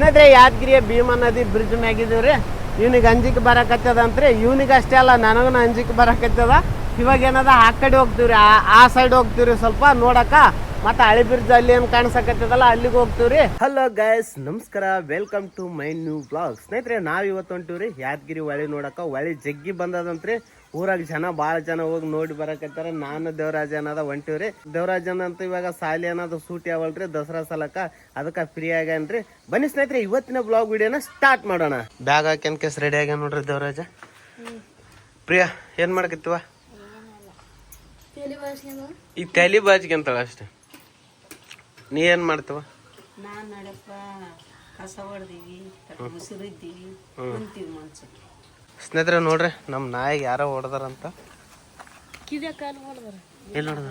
ಸ್ನೇಹಿತರೆ ಯಾದಗಿರಿಯ ಭೀಮಾ ನದಿ ಬ್ರಿಡ್ಜ್ ಮ್ಯಾಗಿದ್ದೀವ್ರಿ. ಇವ್ನಿಗೆ ಅಂಜಿಕೆ ಬರಕತ್ತದಂತ್ರಿ. ಇವ್ನಿಗೆ ಅಷ್ಟೇ ಅಲ್ಲ, ನನಗೂ ಅಂಜಿಕೆ ಬರಕತ್ತದ. ಇವಾಗ ಏನದ ಆ ಕಡೆ ಹೋಗ್ತೀವ್ರಿ, ಆ ಸೈಡ್ ಹೋಗ್ತೀವ್ರಿ ಸ್ವಲ್ಪ ನೋಡಕ. ಮತ್ತೆ ಹಳಿ ಬ್ರಿಡ್ಜ್ ಅಲ್ಲಿ ಏನು ಕಾಣಿಸಕತ್ತದಲ್ಲ ಅಲ್ಲಿಗೆ ಹೋಗ್ತೀವ್ರಿ. ಹಲೋ ಗೈಸ್, ನಮಸ್ಕಾರ, welcome to my new blog. ಸ್ನೇಹಿತರೆ ನಾವ್ ಇವತ್ತು ಹೊಂಟಿವ್ರಿ ಯಾದಗಿರಿ ಹೊಳಿ ನೋಡಕ. ಹೊಳಿ ಜಗ್ಗಿ ಬಂದದಂತ್ರಿ. ಊರಾಗ ಭಾಳ ಜನ ಹೋಗಿ ನೋಡಿ ಬರಕತ್ತಾರ. ನಾನು ದೇವರಾಜ ಅನ್ನೋದ ಹೊಂಟಿವ್ರಿ. ದೇವರಾಜನ್ ಅಂತ ಇವಾಗ ಸಾಲಿ ಅನ್ನೋದು ಸೂಟಿ ಅವಲ್ರಿ ದಸರಾ ಸಲಕ, ಅದಕ್ಕೆ ಫ್ರೀ ಆಗ್ಯಾನ್ರಿ. ಬನ್ನಿ ಸ್ನೇಹಿತರೆ ಇವತ್ತಿನ ಬ್ಲಾಗ್ ವಿಡಿಯೋನ ಸ್ಟಾರ್ಟ್ ಮಾಡೋಣ. ಬ್ಯಾಗ್ ಹಾಕ್ಯನ್ ಕೇಸ್ ರೆಡಿ ಆಗ್ಯಾನ ನೋಡ್ರಿ ದೇವರಾಜ. ಪ್ರಿಯಾ ಏನ್ ಮಾಡಕತ್ತಿವ? ಈ ತಲಿ ಬಾಜಿಗೆ ಅಂತಳ ಅಷ್ಟೇ. ನೀ ಏನ್ ಮಾಡ್ತವ? ಸ್ನೇಹಿತರೆ ನೋಡ್ರಿ, ನಮ್ ನಾಯಿಗೆ ಯಾರೋ ಹೊಡೆದಾರಂತ. ಎಲ್ಲಿ ಹೊಡೆದ?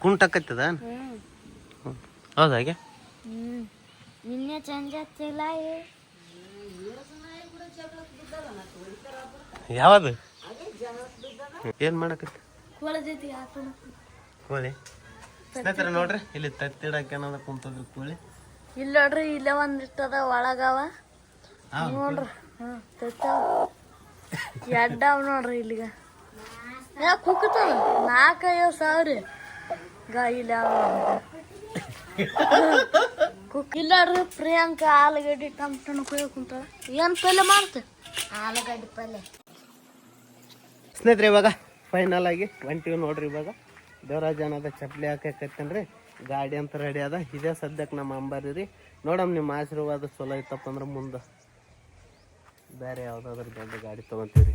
ಕುಂಟಕ್ಕತ್ತದ? ಹೌದಾಗೆ ಯಾವ್ದು? ಏನ್ ಮಾಡಕತ್ತ? ಕೋಳಿ. ಸ್ನೇಹಿತರೆ ನೋಡ್ರಿ, ಇಲ್ಲಿ ತತ್ತಿಡಕ್ಕೆ ಏನಾದ ಕುಂತದ್ರಿ ಕೋಳಿ. ಇಲ್ಲ ನೋಡ್ರಿ, ಇಲ್ಲೇ ಒಂದಿಟ್ಟದ ಒಳಗವ ನೋಡ್ರಿ. ಎಡ್ಡಾವ್ ನೋಡ್ರಿ ಇಲ್ಲಿಗ. ಕುಕ್ಕತದ 4-5 ಸಾವಿರ ಇಲ್ಲ ನೋಡ್ರಿ. ಪ್ರಿಯಾಂಕಾ ಆಲೂಗಡ್ಡೆ ಟಮಟನ ಕುಯ್ಯ ಕುಂತ. ಏನ್ ಪಲ್ಯ ಮಾಡ್ತ? ಆಲೂಗಡ್ಡೆ ಪಲ್ಯ. ಸ್ನೇಹಿತರೆ ಇವಾಗ ಫೈನಲ್ ಆಗಿ ಹೊಂಟಿವಿ ನೋಡ್ರಿ. ಇವಾಗ ದೇವರಾಜ ಅನ್ನೋದ ಚಪ್ಪಲಿ ಹಾಕತ್ತೇನ್ರಿ. ಗಾಡಿ ಅಂತ ರೆಡಿ ಅದ. ಇದೇ ಸದ್ಯಕ್ಕೆ ನಮ್ಮ ಅಂಬಾರಿ ರೀ. ನೋಡಮ್ ನಿಮ್ಮ ಆಶೀರ್ವಾದ ಚಲೋ ಇತ್ತಪ್ಪ ಅಂದ್ರೆ ಮುಂದೆ ಬೇರೆ ಯಾವ್ದಾದ್ರು ದೊಡ್ಡ ಗಾಡಿ ತಗೊಂತೀವಿ.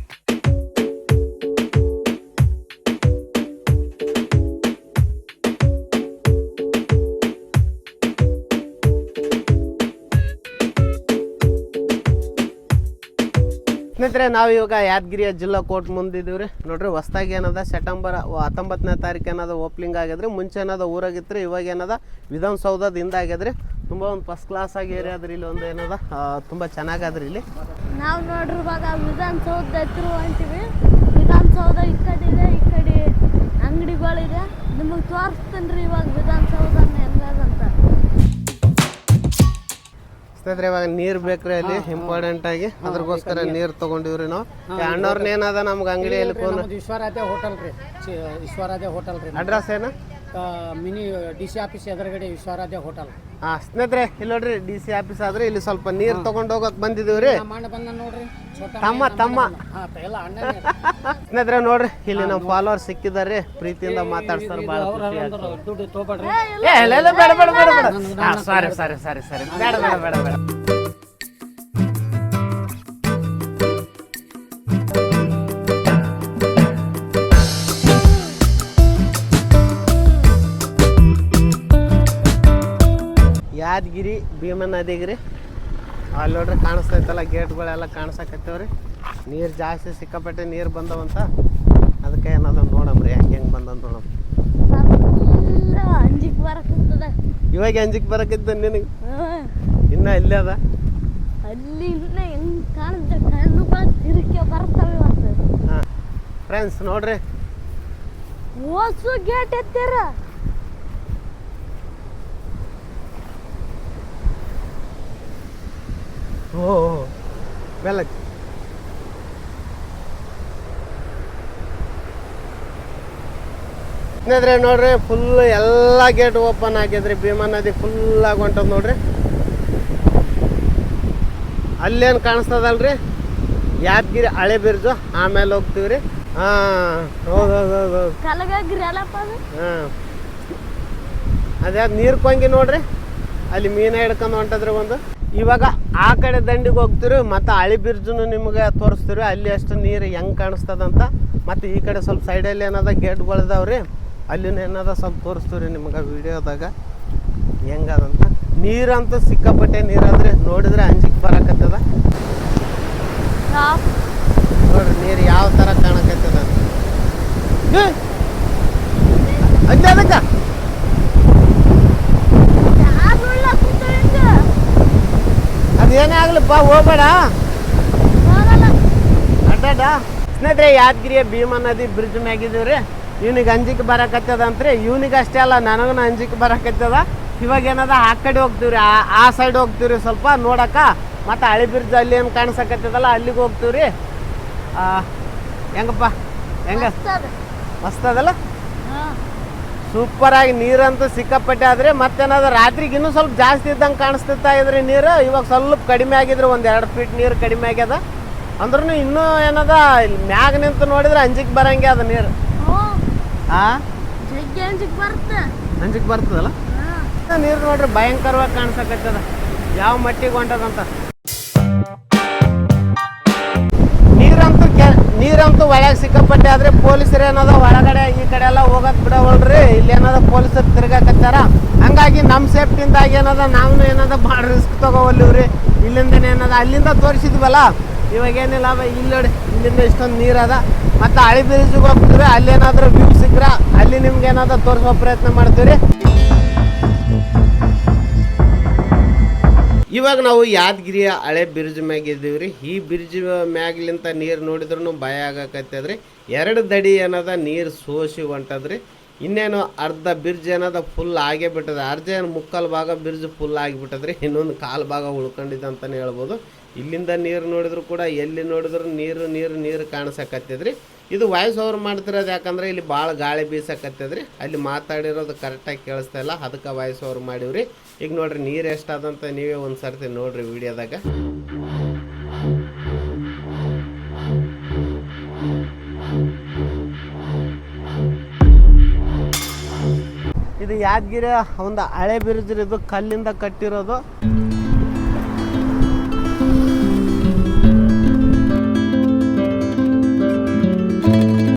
ಸ್ನೇಹಿತರೆ ನಾವು ಇವಾಗ ಯಾದಗಿರಿಯ ಜಿಲ್ಲಾ ಕೋರ್ಟ್ ಮುಂದಿದ್ದೀವ್ರಿ. ನೋಡ್ರಿ ಹೊಸ್ದಾಗಿ ಏನದ ಸೆಪ್ಟೆಂಬರ್ 19ನೇ ತಾರೀಕು ಏನದ ಓಪನಿಂಗ್ ಆಗ್ಯದ್ರಿ. ಮುಂಚೆ ಏನದ ಊರಾಗಿತ್ರಿ, ಇವಾಗ ಏನದ ವಿಧಾನಸೌಧದ ಹಿಂದೆ ಆಗ್ಯದ್ರಿ. ತುಂಬ ಒಂದು ಫಸ್ಟ್ ಕ್ಲಾಸ್ ಆಗಿ ಏರಿಯಾ ಅದ್ರಿ. ಇಲ್ಲಿ ಒಂದು ಏನದ ತುಂಬ ಚೆನ್ನಾಗದ್ರಿ. ಇಲ್ಲಿ ನಾವು ನೋಡ್ರಿ ಇವಾಗ ವಿಧಾನಸೌಧ ಹತ್ರ ಹೊಂಟಿವಿ. ವಿಧಾನಸೌಧ ಈ ಕಡೆ ಇದೆ, ಈ ಕಡೆ ಅಂಗಡಿಗಳಿದೆ. ನಿಮಗೆ ತೋರಿಸ್ತೇನ್ರಿ ಇವಾಗ ವಿಧಾನಸೌಧ ಹೆಂಗದಂತ. ಸ್ನೇಹಿತರೆ ಇವಾಗ ನೀರು ಬೇಕ್ರಿ ಅಲ್ಲಿ ಇಂಪಾರ್ಟೆಂಟ್ ಆಗಿ, ಅದ್ರಗೋಸ್ಕರ ನೀರು ತಗೊಂಡಿವ್ರಿ ನಾವು. ಅಣ್ಣವ್ರನ್ನ ಏನದ ನಮ್ಗೆ ಅಂಗಡಿಯಲ್ಲಿ ಈಶ್ವರಾಧ್ಯ ಹೋಟೆಲ್ ರೀ. ಈಶ್ವರಾಧ್ಯ ಹೋಟೆಲ್ ರೀ. ಅಡ್ರೆಸ್ ಏನು? ಮಿನಿ DC ಆಫೀಸ್ ಎದುರುಗಡೆ ಈಶ್ವರಾಧ್ಯ ಹೋಟೆಲ್. ಸ್ನೇಹಿತರೆ ಇಲ್ಲಿ ನೋಡ್ರಿ DC ಆಫೀಸ್ ಆದ್ರೆ ಇಲ್ಲಿ ಸ್ವಲ್ಪ ನೀರ್ ತಗೊಂಡ್ ಹೋಗಕ್ ಬಂದಿದೀವ್ರಿ. ತಮ್ಮ ಸ್ನೇಹಿತರೆ ನೋಡ್ರಿ, ಇಲ್ಲಿ ನಮ್ಮ ಫಾಲೋವರ್ ಸಿಕ್ಕಿದಾರೆ, ಪ್ರೀತಿಯಿಂದ ಮಾತಾಡ್ತಾರ. ಬಾಳ ಸಾರಿ ಬೇಡ. ಯಾದಗಿರಿ ಭೀಮಾ ನದಿಗ್ರಿ. ಅಲ್ಲಿ ನೋಡ್ರಿ ಕಾಣಿಸ್ತೈತಲ್ಲ, ಗೇಟ್ಗಳೆಲ್ಲ ಕಾಣಿಸಕತ್ತೇವ್ರಿ. ನೀರು ಜಾಸ್ತಿ ಸಿಕ್ಕಾಪಟ್ಟೆ ನೀರು ಬಂದವಂತ, ಅದಕ್ಕೆ ಏನಾದ್ರು ನೋಡಮ್ರಿ ಹೆಂಗೆ ಬಂದಂತ ನೋಡಮ್. ಇವಾಗ ಅಂಜಿಕ್ ಬರಕಿದ್ದ ನಿನಗೆ ಇನ್ನ ಇಲ್ಲೇ ಅದ. ಅಲ್ಲಿ ಹೆಂಗ್ ಕಾಣಿಸ್ತವೆ ಬರ್ತವೆ. ಹಾಂ ಫ್ರೆಂಡ್ಸ್ ನೋಡ್ರಿ, ಗೇಟ್ ಎತ್ತೀರ. ಓ ಬೆಲ್ಲಕ್ಕೆ ಸ್ನೇಹಿತರೆ ನೋಡ್ರಿ, ಫುಲ್ ಎಲ್ಲ ಗೇಟ್ ಓಪನ್ ಆಗಿದ್ರಿ. ಭೀಮಾ ನದಿ ಫುಲ್ ಆಗಿ ಹೊಂಟದ ನೋಡ್ರಿ. ಅಲ್ಲೇನು ಕಾಣಿಸ್ತದಲ್ರಿ ಯಾದಗಿರಿ ಹಳೆ ಬ್ರಿಡ್ಜು. ಆಮೇಲೆ ಹೋಗ್ತೀವ್ರಿ. ಹೌದು. ಅದೇ ನೀರು ಕೊಂಗಿ ನೋಡ್ರಿ, ಅಲ್ಲಿ ಮೀನ ಹಿಡ್ಕೊಂಡು ಹೊಂಟದ್ರಿ ಒಂದು. ಇವಾಗ ಆ ಕಡೆ ದಂಡಿಗೆ ಹೋಗ್ತೀವಿ, ಮತ್ತು ಹಳಿ ಬ್ರಿಡ್ಜನ್ನು ನಿಮ್ಗೆ ತೋರಿಸ್ತೀವಿ. ಅಲ್ಲಿ ಅಷ್ಟು ನೀರು ಹೆಂಗೆ ಕಾಣಿಸ್ತದಂತ. ಮತ್ತು ಈ ಕಡೆ ಸ್ವಲ್ಪ ಸೈಡಲ್ಲಿ ಏನದ ಗೇಟ್ಗಳಿದಾವ್ರಿ, ಅಲ್ಲಿನ ಏನದ ಸ್ವಲ್ಪ ತೋರಿಸ್ತೀವಿ ನಿಮ್ಗೆ ವಿಡಿಯೋದಾಗ ಹೆಂಗದಂತ. ನೀರಂತೂ ಸಿಕ್ಕಾಪಟ್ಟೆ ನೀರಾದ್ರೆ ನೋಡಿದ್ರೆ ಅಂಜಿಕೆ ಬರಕತ್ತದ. ನೋಡ್ರಿ ನೀರು ಯಾವ ಥರ ಕಾಣಕತ್ತದ ಅದಕ್ಕ. ಅದೇನೇ ಆಗ್ಲಪ್ಪ, ಹೋಗ್ಬೇಡ ಅಡ್ಡ. ಸ್ನೇಹಿತರೆ ಯಾದಗಿರಿಯ ಭೀಮಾ ನದಿ ಬ್ರಿಡ್ಜ್ ಮ್ಯಾಗಿದ್ದೀವ್ರಿ. ಇವ್ನಿಗೆ ಅಂಜಿಕೆ ಬರಕತ್ತದ ಅಂತ್ರಿ. ಇವ್ನಿಗೆ ಅಷ್ಟೇ ಅಲ್ಲ, ನನಗೂ ಅಂಜಿಕೆ ಬರಕತ್ತದ. ಇವಾಗ ಏನದ ಆ ಕಡೆ ಹೋಗ್ತೀವ್ರಿ, ಆ ಸೈಡ್ ಹೋಗ್ತೀವ್ರಿ ಸ್ವಲ್ಪ ನೋಡಕ. ಮತ್ತು ಹಳೆ ಬ್ರಿಡ್ಜ್ ಅಲ್ಲಿ ಏನು ಕಾಣಿಸಕತ್ತದಲ್ಲ ಅಲ್ಲಿಗೆ ಹೋಗ್ತೀವ್ರಿ. ಹೆಂಗಪ್ಪ ಹೆಂಗ ಮಸ್ತ್ ಅದಲ್ಲ, ಸೂಪರಾಗಿ ನೀರಂತೂ ಸಿಕ್ಕಾಪಟ್ಟೆ ಆದ್ರೆ. ಮತ್ತೇನಾದ್ರು ರಾತ್ರಿಗೆ ಇನ್ನೂ ಸ್ವಲ್ಪ ಜಾಸ್ತಿ ಇದ್ದಂಗೆ ಕಾಣಿಸ್ತಿತ್ತಾ ಇದ್ರಿ ನೀರು. ಇವಾಗ ಸ್ವಲ್ಪ ಕಡಿಮೆ ಆಗಿದ್ರೆ 1-2 ಫೀಟ್ ನೀರು ಕಡಿಮೆ ಆಗ್ಯದ. ಅಂದ್ರೂ ಇನ್ನೂ ಏನದ ಮ್ಯಾಗ ನಿಂತು ನೋಡಿದ್ರೆ ಅಂಜಿಕ್ ಬರಂಗೆ ಅದ ನೀರು. ಅಂಜಿಕ್ ಬರ್ತದಲ್ಲ ನೀರು ನೋಡ್ರಿ, ಭಯಂಕರವಾಗಿ ಕಾಣಿಸಕತ್ತದ ಯಾವ ಮಟ್ಟಿಗೆ ಹೊಂಟದಂತ. ನೀರಂತೂ ಒಳಗೆ ಸಿಕ್ಕಾಪಟ್ಟೆ ಆದ್ರೆ ಪೊಲೀಸರು ಏನದ ಒಳಗಡೆ ಈ ಕಡೆ ಎಲ್ಲ ಹೋಗಕ್ ಬಿಡವಲ್ರಿ. ಇಲ್ಲಿ ಏನದ ಪೊಲೀಸರು ತಿರ್ಗಾಕತ್ತಾರ. ಹಂಗಾಗಿ ನಮ್ಮ ಸೇಫ್ಟಿಯಿಂದಾಗಿ ಏನದ ನಾವು ಏನದ ಭಾಳ ರಿಸ್ಕ್ ತಗೋವಲ್ಲಿವ್ರಿ. ಇಲ್ಲಿಂದ ಏನದ ಅಲ್ಲಿಂದ ತೋರಿಸಿದ್ವಲ್ಲ, ಇವಾಗ ಏನಿಲ್ಲ ಇಲ್ಲಿ ನೋಡಿ, ಇಲ್ಲಿಂದ ಇಷ್ಟೊಂದು ನೀರದ. ಮತ್ತು ಹಳೆ ಬ್ರಿಡ್ಜಿಗೆ ಹೋಗ್ತೀವಿ, ಅಲ್ಲೇನಾದ್ರೂ ವ್ಯೂ ಸಿಕ್ಕ್ರ ಅಲ್ಲಿ ನಿಮ್ಗೆ ಏನಾದ್ರು ತೋರಿಸೋ ಪ್ರಯತ್ನ ಮಾಡ್ತೀವಿ. ಇವಾಗ ನಾವು ಯಾದಗಿರಿಯ ಹಳೆ ಬ್ರಿಡ್ಜ್ ಮ್ಯಾಗ ಇದ್ದೀವಿ ರೀ. ಈ ಬ್ರಿಡ್ಜ್ ಮ್ಯಾಗ್ಲಿಂತ ನೀರು ನೋಡಿದ್ರೂ ಭಯ ಆಗಕತ್ತದ್ರಿ. 2 ದಡಿ ಏನದ ನೀರು ಸೋಸಿ ಹೊಂಟದ್ರಿ. ಇನ್ನೇನು ಅರ್ಧ ಬ್ರಿಡ್ಜ್ ಏನದ ಫುಲ್ ಆಗೇ ಬಿಟ್ಟದ. ಅರ್ಧ ಏನು ಮುಕ್ಕಾಲು ಭಾಗ ಬ್ರಿಡ್ಜ್ ಫುಲ್ ಆಗಿಬಿಟ್ಟದ್ರಿ. ಇನ್ನೊಂದು ಕಾಲು ಭಾಗ ಉಳ್ಕೊಂಡಿದ್ದ ಅಂತಲೇ ಹೇಳ್ಬೋದು. ಇಲ್ಲಿಂದ ನೀರು ನೋಡಿದ್ರು ಕೂಡ ಎಲ್ಲಿ ನೋಡಿದ್ರು ನೀರು ನೀರು ನೀರು ಕಾಣಿಸಕತ್ತದ್ರಿ. ಇದು ವಾಯ್ಸ್ ಓವರ್ ಮಾಡ್ತಿರೋದು ಯಾಕಂದ್ರೆ ಇಲ್ಲಿ ಭಾಳ ಗಾಳಿ ಬೀಸಕತ್ತದ್ರಿ. ಅಲ್ಲಿ ಮಾತಾಡಿರೋದು ಕರೆಕ್ಟಾಗಿ ಕೇಳಿಸ್ತಾ ಇಲ್ಲ, ಅದಕ್ಕೆ ವಾಯ್ಸ್ ಓವರ್ ಮಾಡಿವ್ರಿ. ಈಗ ನೋಡ್ರಿ ನೀರು ಎಷ್ಟಾದಂತ ನೀವೇ ಒಂದು ಸರ್ತಿ ನೋಡ್ರಿ ವಿಡಿಯೋದಾಗ. ಇದು ಯಾದಗಿರಿ ಒಂದು ಹಳೆ ಬ್ರಿಡ್ಜ್, ಇದು ಕಲ್ಲಿಂದ ಕಟ್ಟಿರೋದು.